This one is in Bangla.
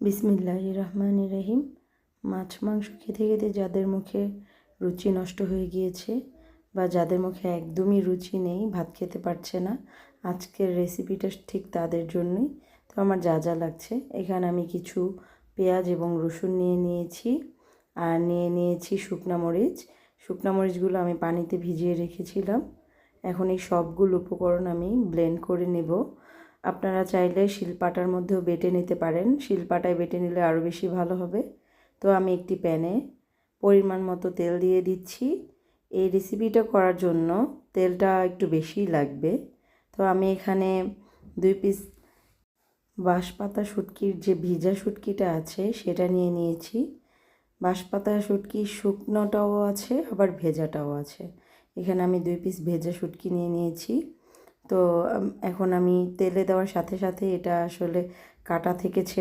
বিসমিল্লাহির রহমানির রহিম। মাছ মাংস খেতে খেতে যাদের মুখে রুচি নষ্ট হয়ে গিয়েছে বা যাদের মুখে একদমই রুচি নেই, ভাত খেতে পারছে না, আজকের রেসিপিটা ঠিক তাদের জন্যই। তো আমার যা যা লাগছে, এখানে আমি কিছু পেঁয়াজ এবং রসুন নিয়ে নিয়েছি, আর নিয়ে নিয়েছি শুকনা মরিচ। শুকনা মরিচগুলো আমি পানিতে ভিজিয়ে রেখেছিলাম। এখন এই সবগুলো উপকরণ আমি ব্লেন্ড করে নেব। আপনারা চাইলে শিলপাটার মধ্যেও বেটে নিতে পারেন, শিলপাটায় বেটে নিলে আরও বেশি ভালো হবে। তো আমি একটি প্যানে পরিমাণ মতো তেল দিয়ে দিচ্ছি। এই রেসিপিটা করার জন্য তেলটা একটু বেশিই লাগবে। তো আমি এখানে 2 পিস বাঁশপাতা শুটকির যে ভিজা শুটকিটা আছে সেটা নিয়ে নিয়েছি। বাঁশপাতা শুটকি শুকনোটাও আছে, আবার ভেজাটাও আছে। এখানে আমি 2 পিস ভেজা শুটকি নিয়ে নিয়েছি। তো এখন আমি তেলে দেওয়ার সাথে সাথে এটা আসলে কাটা থেকে ছেড়ে